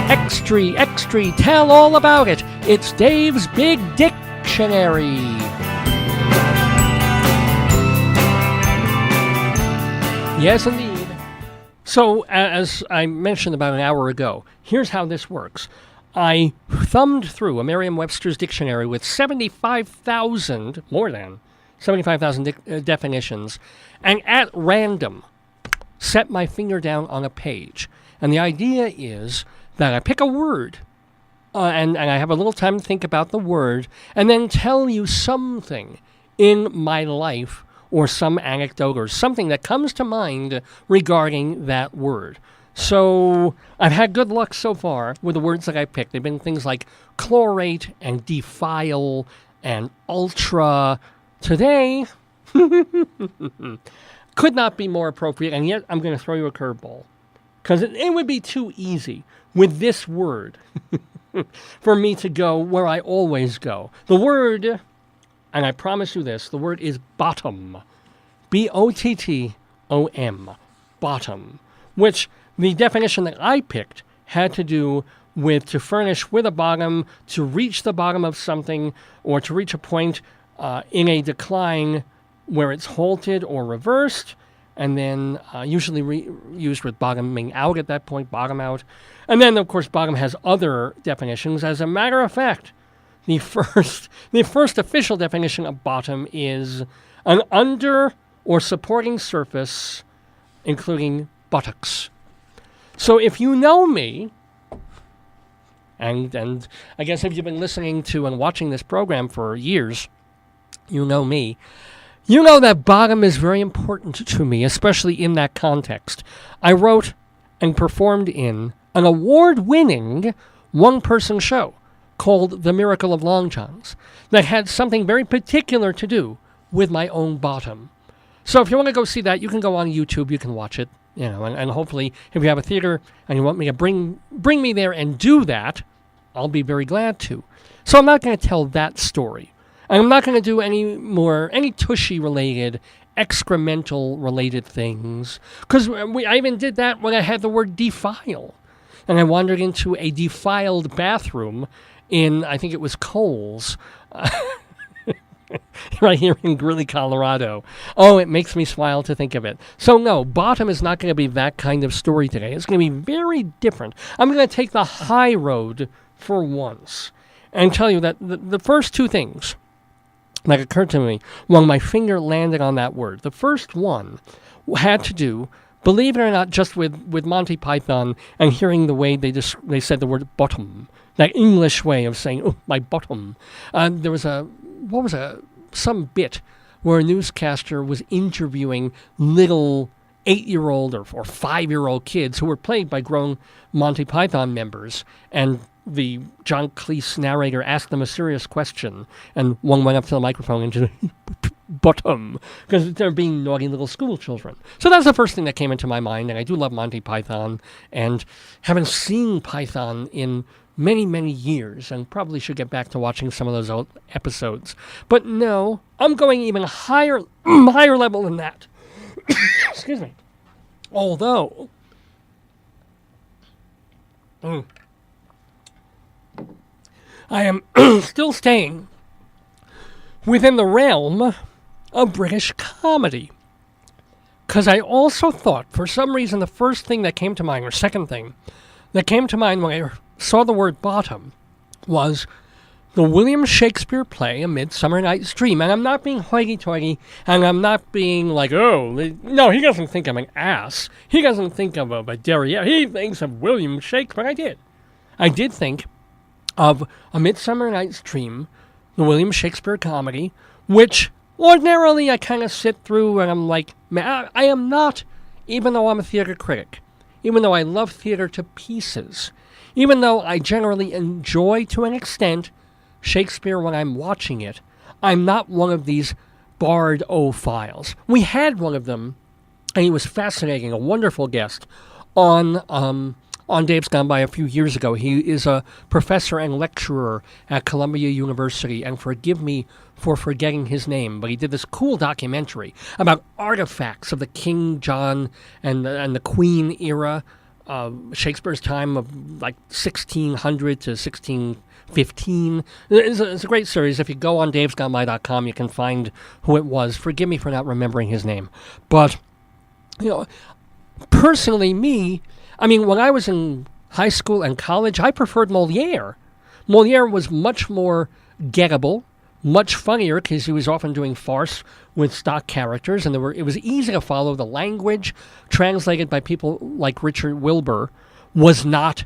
Extra, tell all about it. It's Dave's Big Dictionary. Yes, indeed. So, as I mentioned about an hour ago, here's how this works. I thumbed through a Merriam-Webster's dictionary with 75,000, more than 75,000 definitions, and at random set my finger down on a page. And the idea is that I pick a word, and I have a little time to think about the word, and then tell you something in my life or some anecdote or something that comes to mind regarding that word. So I've had good luck so far with the words that I picked. They've been things like chlorate and defile and ultra. Today could not be more appropriate, and yet I'm going to throw you a curveball. Because it would be too easy with this word for me to go where I always go. The word, and I promise you this, the word is bottom. B-O-T-T-O-M. Bottom. Which the definition that I picked had to do with to furnish with a bottom, to reach the bottom of something, or to reach a point in a decline where it's halted or reversed, and then usually used with bottoming out at that point, bottom out. And then, of course, bottom has other definitions. As a matter of fact, the first official definition of bottom is an under or supporting surface, including buttocks. So if you know me, and I guess if you've been listening to and watching this program for years, you know me. You know that bottom is very important to me, especially in that context. I wrote and performed in an award-winning one-person show called The Miracle of Long Johns that had something very particular to do with my own bottom. So if you want to go see that, you can go on YouTube, you can watch it, and hopefully if you have a theater and you want me to bring me there and do that, I'll be very glad to. So I'm not going to tell that story. And I'm not going to do any tushy-related, excremental-related things. Because I even did that when I had the word defile. And I wandered into a defiled bathroom in, I think it was Kohl's, right here in Greeley, Colorado. Oh, it makes me smile to think of it. So no, bottom is not going to be that kind of story today. It's going to be very different. I'm going to take the high road for once and tell you that the first two things that occurred to me when my finger landed on that word. The first one had to do, believe it or not, just with Monty Python and hearing the way they said the word bottom, that English way of saying, oh, my bottom. There was some bit where a newscaster was interviewing little 8-year-old or 5-year-old kids who were played by grown Monty Python members, and the John Cleese narrator asked them a serious question, and one went up to the microphone and just bottom, because they're being naughty little school children. So that's the first thing that came into my mind, and I do love Monty Python, and haven't seen Python in many, many years, and probably should get back to watching some of those old episodes. But no, I'm going even higher level than that. Excuse me. Although, I am still staying within the realm of British comedy. Because I also thought, for some reason, the first thing that came to mind, or second thing, that came to mind when I saw the word bottom was the William Shakespeare play, A Midsummer Night's Dream. And I'm not being hoity-toity, and I'm not being like, oh, no, he doesn't think I'm an ass. He doesn't think of a derriere. He thinks of William Shakespeare. I did. I did think of A Midsummer Night's Dream, the William Shakespeare comedy, which ordinarily I kind of sit through and I'm like, man, I am not, even though I'm a theater critic, even though I love theater to pieces, even though I generally enjoy to an extent Shakespeare when I'm watching it, I'm not one of these bard-ophiles. We had one of them, and he was fascinating, a wonderful guest, on Dave's Gone By a few years ago. He is a professor and lecturer at Columbia University, and forgive me for forgetting his name, but he did this cool documentary about artifacts of the King John and the Queen era Shakespeare's time of like 1600 to 1615. It's a great series. If you go on davesgotmy.com, you can find who it was. Forgive me for not remembering his name. But, personally, when I was in high school and college, I preferred Moliere. Moliere was much more gettable, much funnier because he was often doing farce with stock characters, and it was easy to follow. The language, translated by people like Richard Wilbur, was not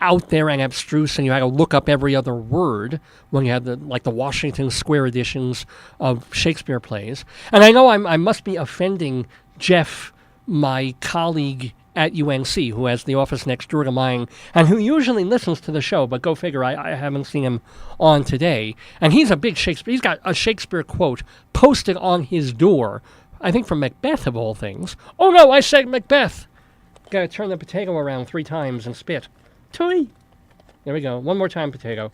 out there and abstruse, and you had to look up every other word when you had the Washington Square editions of Shakespeare plays. And I know I must be offending Jeff, my colleague at UNC, who has the office next door to mine, and who usually listens to the show, but go figure, I haven't seen him on today. And he's a big Shakespeare. He's got a Shakespeare quote posted on his door, I think from Macbeth of all things. Oh no, I said Macbeth! Gotta turn the potato around 3 times and spit. Tui! There we go. One more time, potato.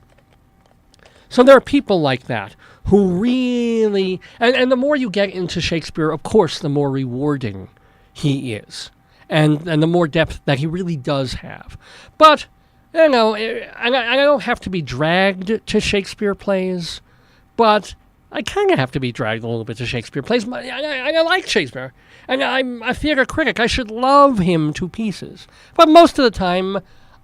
So there are people like that who really... And the more you get into Shakespeare, of course, the more rewarding he is. And the more depth that he really does have. But, I don't have to be dragged to Shakespeare plays, but I kind of have to be dragged a little bit to Shakespeare plays. I like Shakespeare, and I'm a theater critic. I should love him to pieces. But most of the time,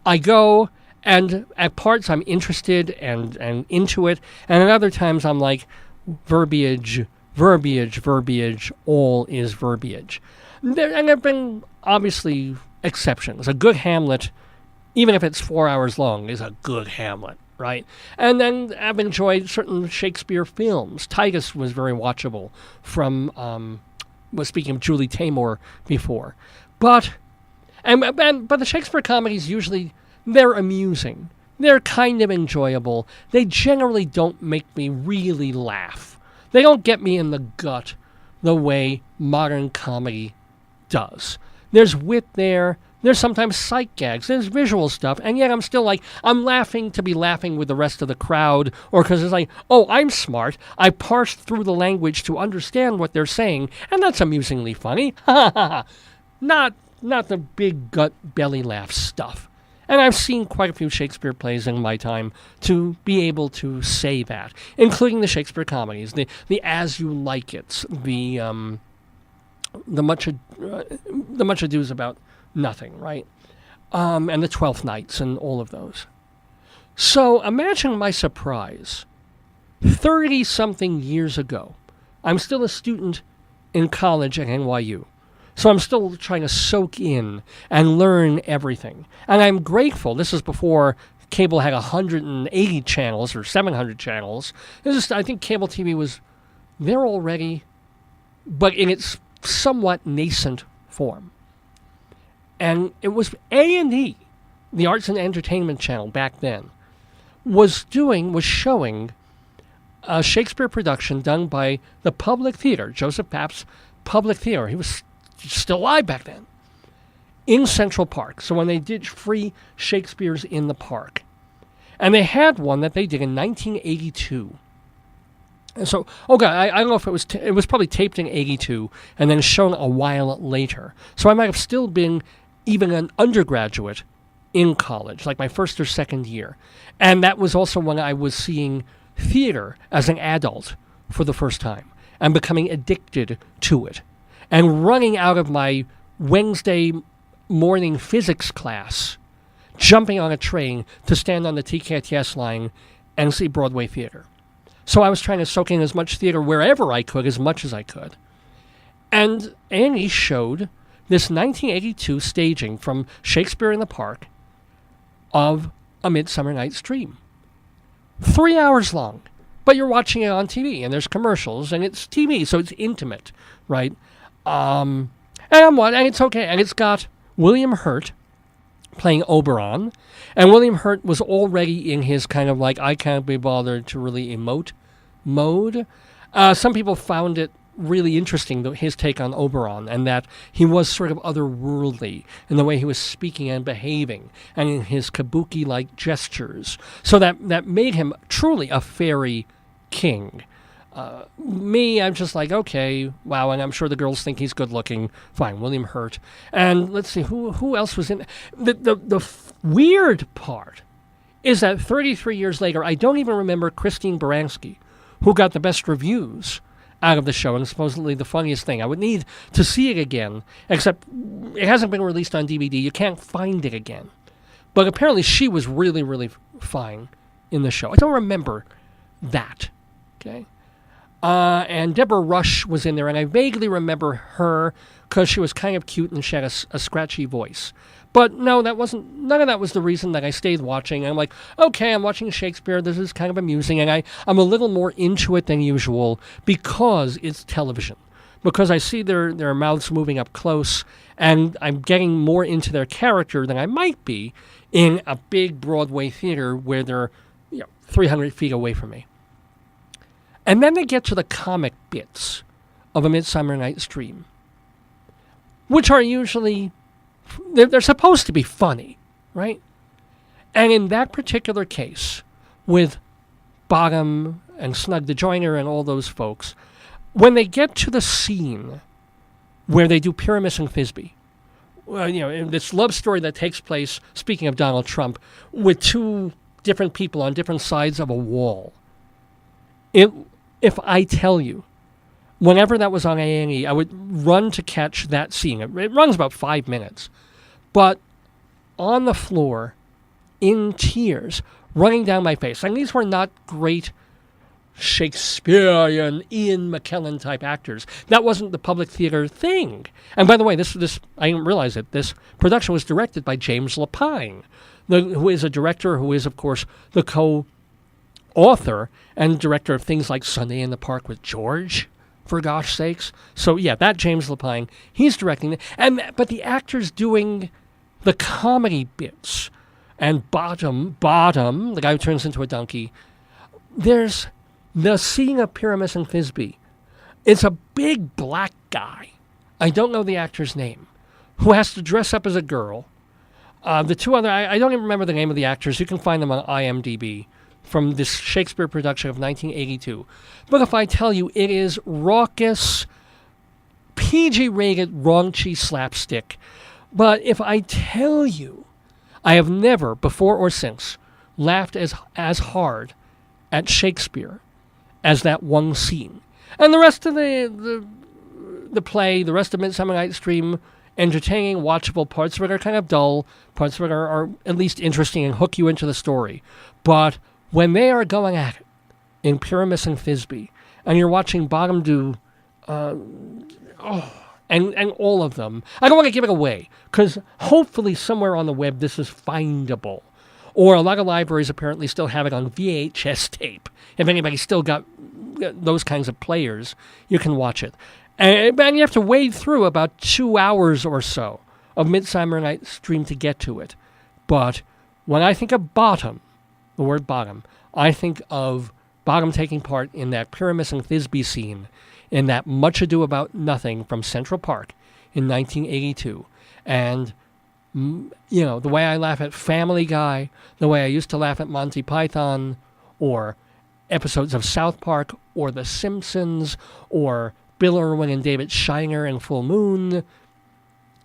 I go, and at parts I'm interested and into it, and at other times I'm like, verbiage, all is verbiage. And there have been, obviously, exceptions. A good Hamlet, even if it's 4 hours long, is a good Hamlet, right? And then I've enjoyed certain Shakespeare films. Titus was very watchable from, was speaking of Julie Taymor before. But the Shakespeare comedies usually, they're amusing. They're kind of enjoyable. They generally don't make me really laugh. They don't get me in the gut the way modern comedy does. There's wit there. There's sometimes sight gags. There's visual stuff. And yet I'm still I'm laughing to be laughing with the rest of the crowd, or because it's oh, I'm smart. I parsed through the language to understand what they're saying, and that's amusingly funny. Ha ha ha. Not the big gut belly laugh stuff. And I've seen quite a few Shakespeare plays in my time to be able to say that, including the Shakespeare comedies, the As You Like It's, the Much Ado's About Nothing, right? And the Twelfth Nights and all of those. So imagine my surprise. 30-something years ago, I'm still a student in college at NYU. So I'm still trying to soak in and learn everything. And I'm grateful. This is before cable had 180 channels or 700 channels. I think cable TV was there already, but in its somewhat nascent form. And it was A&E, the Arts and Entertainment Channel back then, was showing a Shakespeare production done by the Public Theater, Joseph Papp's Public Theater. He was still alive back then, in Central Park. So when they did free Shakespeare's in the Park. And they had one that they did in 1982. And so, I don't know if it was probably taped in 82 and then shown a while later. So I might have still been even an undergraduate in college, like my first or second year. And that was also when I was seeing theater as an adult for the first time and becoming addicted to it. And running out of my Wednesday morning physics class, jumping on a train to stand on the TKTS line and see Broadway theater. So I was trying to soak in as much theater wherever I could, as much as I could. And A&E showed this 1982 staging from Shakespeare in the Park of A Midsummer Night's Dream. 3 hours long, but you're watching it on TV, and there's commercials, and it's TV, so it's intimate, right? And it's okay. And it's got William Hurt playing Oberon. And William Hurt was already in his kind of I can't be bothered to really emote mode. Some people found it really interesting, his take on Oberon, and that he was sort of otherworldly in the way he was speaking and behaving, and in his kabuki-like gestures. So that made him truly a fairy king. Me, I'm just like, okay, wow, and I'm sure the girls think he's good looking. Fine, William Hurt. And let's see, who else was in the weird part is that 33 years later, I don't even remember Christine Baranski, who got the best reviews out of the show and supposedly the funniest thing. I would need to see it again, except it hasn't been released on DVD. You can't find it again. But apparently she was really, really fine in the show. I don't remember that. Okay. And Deborah Rush was in there, and I vaguely remember her because she was kind of cute and she had a scratchy voice. But no, none of that was the reason that I stayed watching. I'm like, okay, I'm watching Shakespeare. This is kind of amusing, and I'm a little more into it than usual because it's television. Because I see their mouths moving up close, and I'm getting more into their character than I might be in a big Broadway theater where they're 300 feet away from me. And then they get to the comic bits of A Midsummer Night's Dream, which are usually, they're supposed to be funny, right? And in that particular case, with Bottom and Snug the Joiner and all those folks, when they get to the scene where they do Pyramus and Thisbe, in this love story that takes place, speaking of Donald Trump, with two different people on different sides of a wall. If I tell you, whenever that was on A&E, I would run to catch that scene. It runs about 5 minutes. But on the floor, in tears, running down my face. And these were not great Shakespearean Ian McKellen type actors. That wasn't the public theater thing. And by the way, this I didn't realize it. This production was directed by James Lapine, who is a director who is, of course, the co-author and director of things like Sunday in the Park with George, for gosh sakes. So yeah, that James Lapine, he's directing it. But the actors doing the comedy bits, and Bottom, the guy who turns into a donkey, there's the scene of Pyramus and Thisbe. It's a big black guy, I don't know the actor's name, who has to dress up as a girl. The two other, I don't even remember the name of the actors. You can find them on IMDb from this Shakespeare production of 1982. But if I tell you, it is raucous, PG-rated, raunchy slapstick. But if I tell you, I have never, before or since, laughed as hard at Shakespeare as that one scene. And the rest of the play, the rest of Midsummer Night's Dream, entertaining, watchable. Parts of it are kind of dull. Parts of it are at least interesting and hook you into the story. But when they are going at it in Pyramus and Thisbe, and you're watching Bottom do, and all of them, I don't want to give it away, because hopefully somewhere on the web this is findable. Or a lot of libraries apparently still have it on VHS tape. If anybody's still got those kinds of players, you can watch it. And you have to wade through about 2 hours or so of Midsummer Night's Dream to get to it. But when I think of Bottom, the word Bottom, I think of Bottom taking part in that Pyramus and Thisbe scene in that Much Ado About Nothing from Central Park in 1982. And, the way I laugh at Family Guy, the way I used to laugh at Monty Python, or episodes of South Park, or The Simpsons, or Bill Irwin and David Shiner in Full Moon,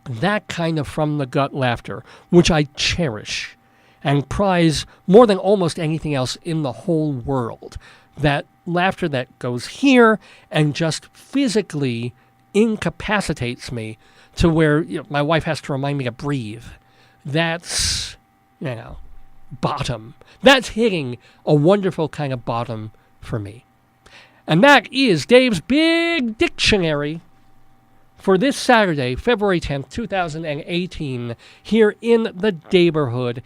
that kind of from-the-gut laughter, which I cherish and prize more than almost anything else in the whole world. That laughter that goes here and just physically incapacitates me to where my wife has to remind me to breathe. That's, Bottom. That's hitting a wonderful kind of bottom for me. And that is Dave's Big Dictionary for this Saturday, February 10th, 2018, here in the neighborhood